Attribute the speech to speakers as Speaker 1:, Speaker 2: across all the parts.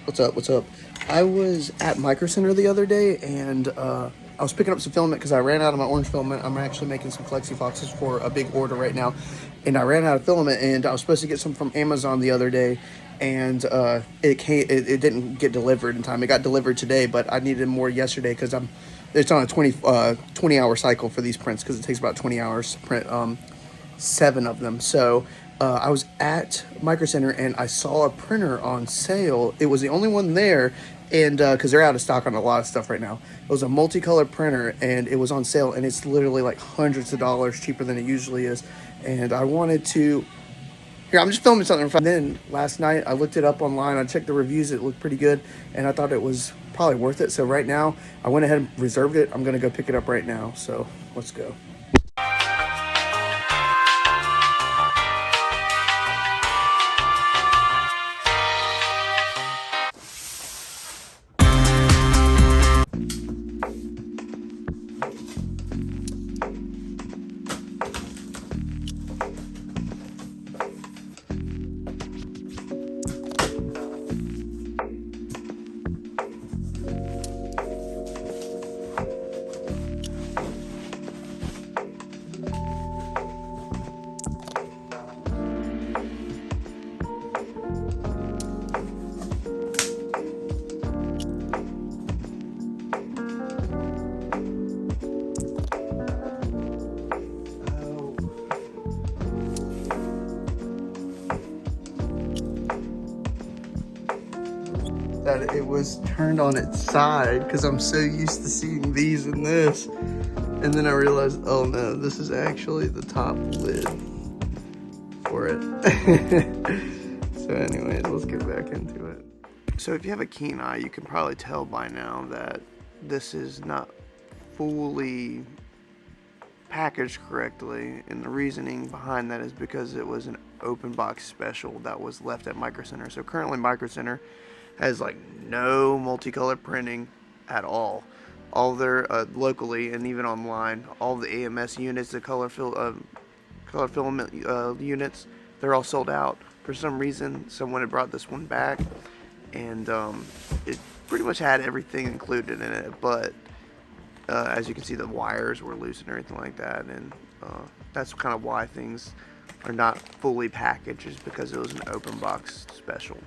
Speaker 1: What's up? What's up? I was at Micro Center the other day, and I was picking up some filament because I ran out of my orange filament. I'm actually making some flexi boxes for a big order right now, and I ran out of filament. And I was supposed to get some from Amazon the other day, and it didn't get delivered in time. It got delivered today, but I needed more yesterday because it's on a 20 hour cycle for these prints because it takes about 20 hours to print 7 of them. So I was at Micro Center and I saw a printer on sale. It was the only one there, and because they're out of stock on a lot of stuff right now. It was a multicolor printer and it was on sale, and it's literally like hundreds of dollars cheaper than it usually is. And I wanted to. Here, I'm just filming something. Then last night I looked it up online. I checked the reviews. It looked pretty good, and I thought it was probably worth it. So right now I went ahead and reserved it. I'm gonna go pick it up right now. So let's go. That it was turned on its side because I'm so used to seeing these in this, and then I realized, oh no, this is actually the top lid for it. So anyways, let's get back into it. So if you have a keen eye, you can probably tell by now that this is not fully packaged correctly, and the reasoning behind that is because it was an open box special that was left at Micro Center. So currently Micro Center has like no multicolored printing at all. All their locally and even online, all the AMS units, the color filament units, they're all sold out. For some reason, someone had brought this one back, and it pretty much had everything included in it, but as you can see, the wires were loose and everything like that, and that's kind of why things are not fully packaged, is because it was an open box special.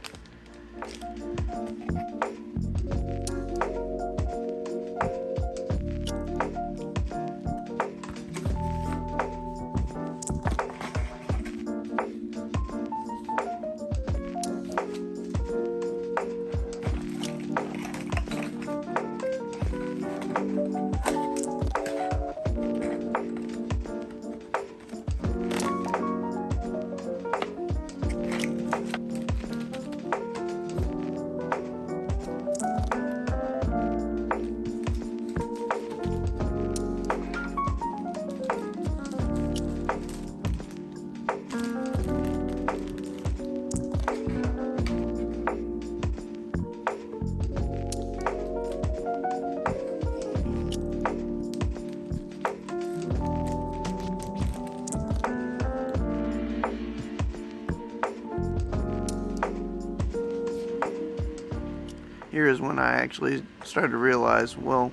Speaker 1: Here is when I actually started to realize, well,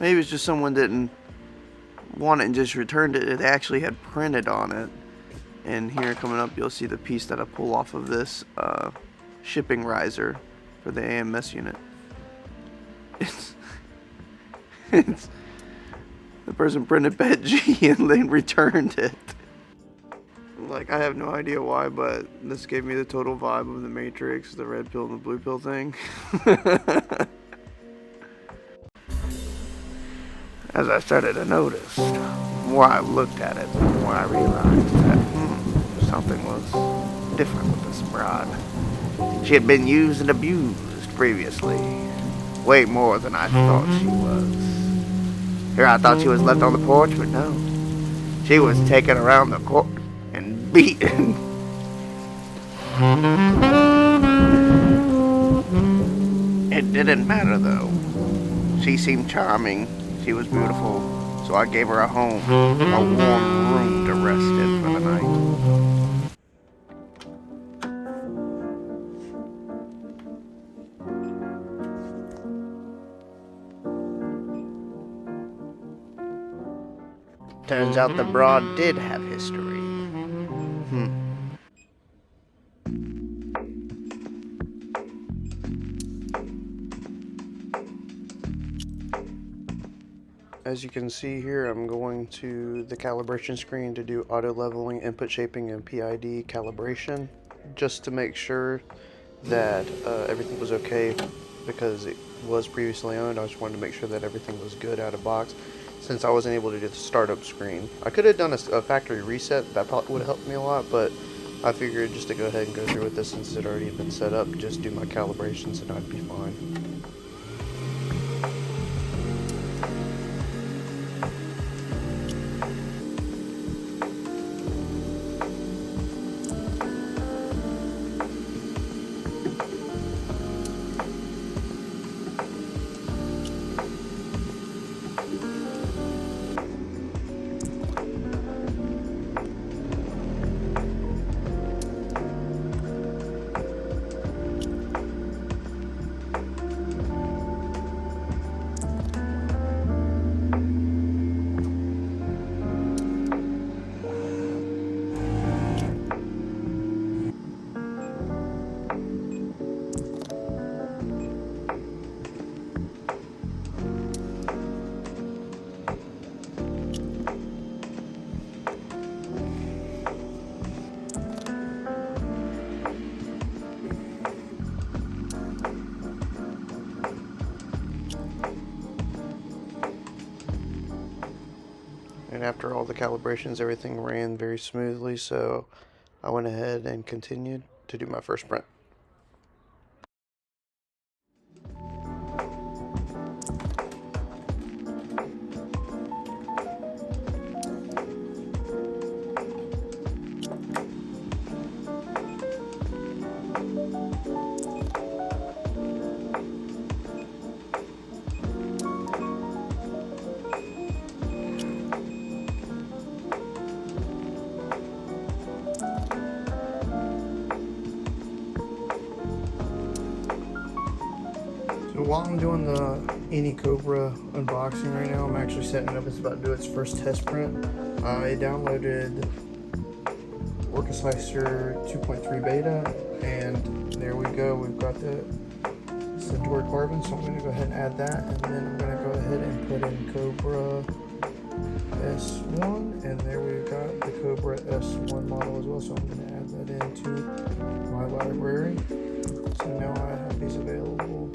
Speaker 1: maybe it's just someone didn't want it and just returned it. It actually had printed on it. And here coming up, you'll see the piece that I pull off of this shipping riser for the AMS unit. It's the person printed pet G and then returned it. Like, I have no idea why, but this gave me the total vibe of the Matrix, the red pill and the blue pill thing. As I started to notice, the more I looked at it, the more I realized that something was different with this broad. She had been used and abused previously, way more than I thought she was. Here I thought she was left on the porch, but no. She was taken around the court and beaten. It didn't matter though. She seemed charming, she was beautiful, so I gave her a home, a warm room to rest in for the night. Turns out the broad did have history. As you can see here, I'm going to the calibration screen to do auto leveling, input shaping, and PID calibration, just to make sure that everything was okay, because it was previously owned. I just wanted to make sure that everything was good out of box, since I wasn't able to do the startup screen. I could have done a factory reset, that probably would have helped me a lot, but I figured just to go ahead and go through with this since it had already been set up, just do my calibrations and I'd be fine. And after all the calibrations, everything ran very smoothly, so I went ahead and continued to do my first print. So while I'm doing the Anycubic unboxing right now, I'm actually setting it up. It's about to do its first test print. I downloaded Orcheslicer 2.3 beta, and there we go. We've got the Centaur carbon, so I'm going to go ahead and add that, and then I'm going to go ahead and put in Kobra S1, and there we've got the Kobra S1 model as well, so I'm going to add that into my library. So now I have these available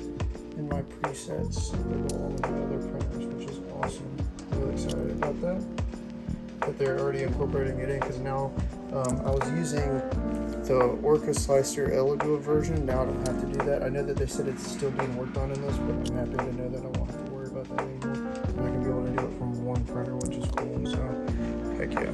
Speaker 1: in my presets that go along with my other printers, which is awesome. Really excited about that. That they're already incorporating it in, because now I was using the Orcheslicer Elegua version. Now I don't have to do that. I know that they said it's still being worked on in this, but I'm happy to know that I won't have to worry about that anymore. And I can be able to do it from one printer, which is cool. So, heck yeah.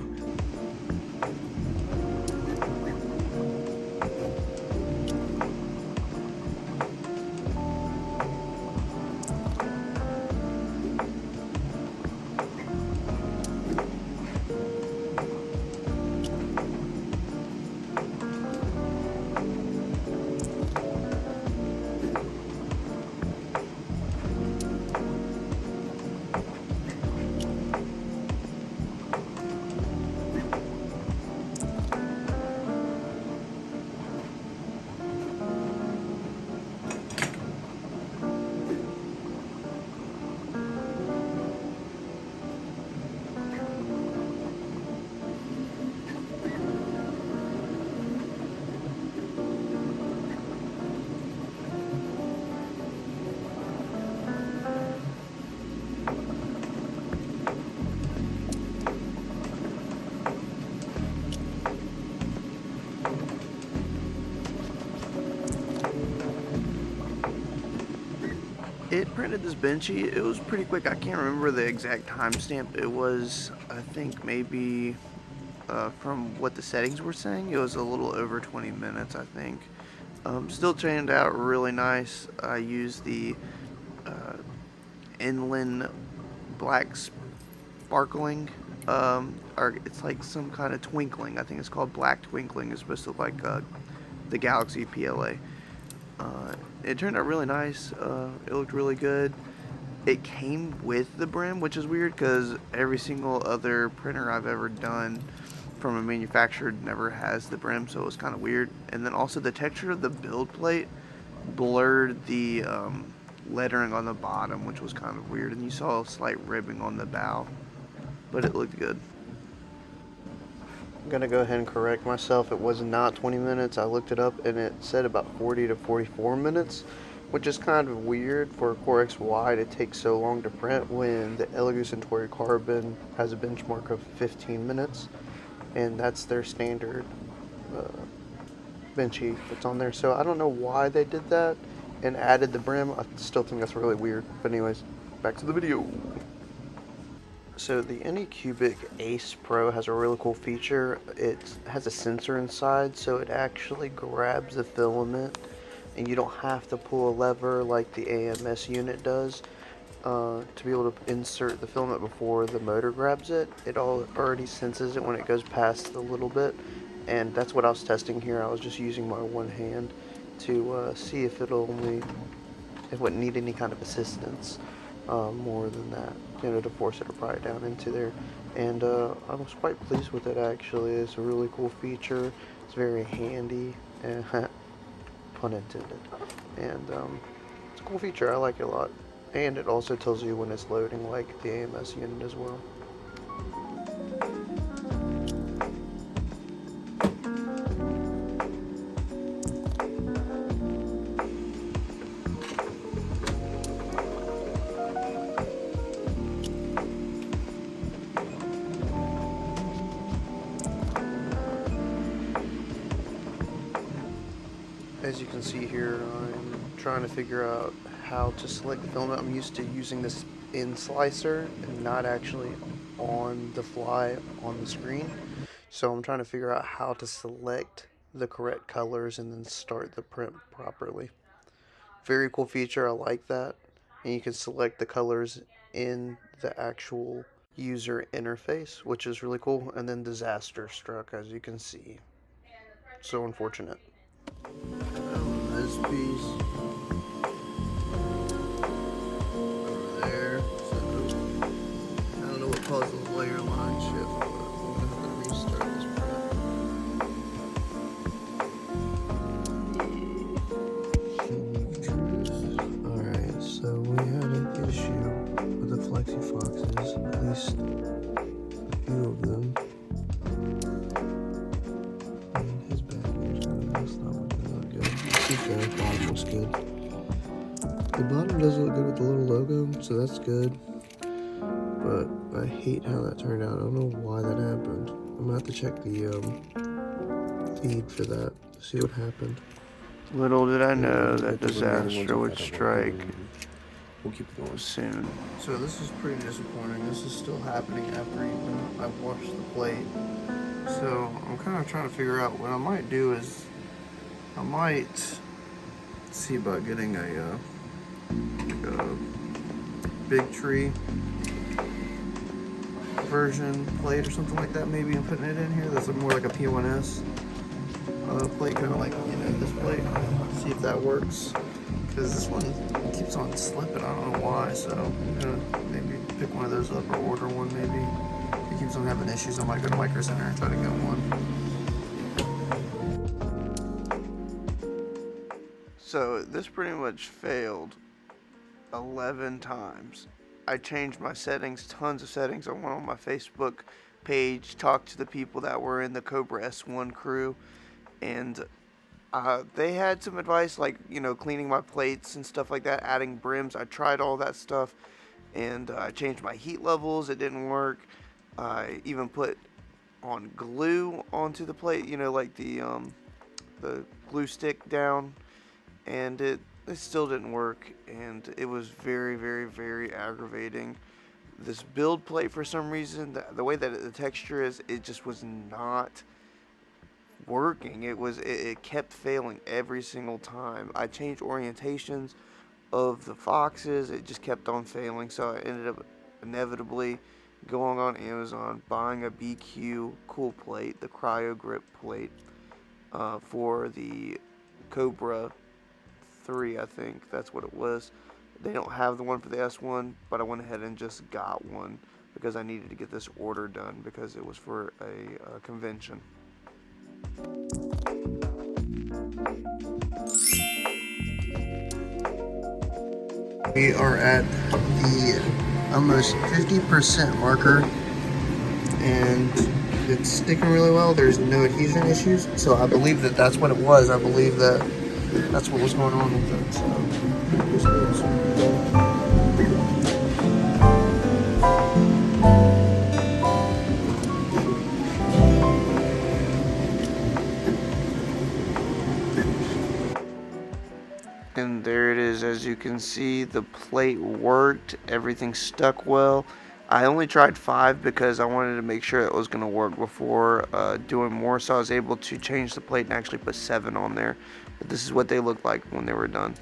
Speaker 1: It printed this Benchy. It was pretty quick. I can't remember the exact timestamp. It was, I think, maybe from what the settings were saying, it was a little over 20 minutes, I think. Still turned out really nice. I used the inland black sparkling, or it's like some kind of twinkling. I think it's called black twinkling. It's supposed to look like the Galaxy PLA. It turned out really nice. It looked really good. it came with the brim, which is weird because every single other printer I've ever done from a manufacturer never has the brim, so it was kind of weird. And then also the texture of the build plate blurred the lettering on the bottom, which was kind of weird, and you saw a slight ribbing on the bow, but it looked good. I'm gonna go ahead and correct myself. It was not 20 minutes. I looked it up and it said about 40 to 44 minutes, which is kind of weird for a Core XY to take so long to print when the Elegoo Centauri Carbon has a benchmark of 15 minutes, and that's their standard benchy that's on there. So I don't know why they did that and added the brim. I still think that's really weird. But anyways, back to the video. So the Anycubic Ace Pro has a really cool feature. It has a sensor inside, so it actually grabs the filament, and you don't have to pull a lever like the AMS unit does to be able to insert the filament before the motor grabs it. It already senses it when it goes past a little bit, and that's what I was testing here. I was just using my one hand to see if it wouldn't need any kind of assistance more than that, to force it to pry it down into there. And I was quite pleased with it, actually. It's a really cool feature. It's very handy, pun intended. And it's a cool feature. I like it a lot. And it also tells you when it's loading, like the AMS unit as well. As you can see here, I'm trying to figure out how to select the filament. I'm used to using this in slicer and not actually on the fly on the screen. So I'm trying to figure out how to select the correct colors and then start the print properly. Very cool feature, I like that. And you can select the colors in the actual user interface, which is really cool. And then disaster struck, as you can see. So unfortunate. This piece over there. So I don't know what caused the layer line shift, but I'm gonna have to restart this print. Alright, so we had an issue with the Flexi Foxes, at least a few of them. And his back is kind of messed up. The bottom looks good. The bottom does look good with the little logo, so that's good. But I hate how that turned out. I don't know why that happened. I'm gonna have to check the feed for that, see what happened. Little did I know that disaster would strike.
Speaker 2: We'll keep going
Speaker 1: soon. So this is pretty disappointing. This is still happening after even I've washed the plate. So I'm kind of trying to figure out what I might do is I might see about getting a big tree version plate or something like that, maybe, and putting it in here. That's more like a P1S plate, kind of like, this plate. See if that works, because this one keeps on slipping. I don't know why, so I'm gonna maybe pick one of those up or order one. Maybe if it keeps on having issues, I might go to Micro Center and try to get one. So this pretty much failed 11 times. I changed my settings, tons of settings. I went on my Facebook page, talked to the people that were in the Kobra S1 crew, and they had some advice, like, cleaning my plates and stuff like that, adding brims. I tried all that stuff, and I changed my heat levels. It didn't work. I even put on glue onto the plate, like the glue stick down, and it still didn't work, and it was very, very, very aggravating. This build plate, for some reason, the way that the texture is, it just was not working. It kept failing every single time. I changed orientations of the foxes, it just kept on failing, so I ended up inevitably going on Amazon, buying a BQ cool plate, the cryo grip plate, for the Kobra 3, I think that's what it was. They don't have the one for the S1, but I went ahead and just got one because I needed to get this order done because it was for a convention. We are at the almost 50% marker, and it's sticking really well. There's no adhesion issues, so I believe that that's what it was. I believe that that's what was going on with it. So and there it is. As you can see, the plate worked. Everything stuck well. I only tried 5 because I wanted to make sure it was going to work before doing more, so I was able to change the plate and actually put 7 on there. But this is what they looked like when they were done.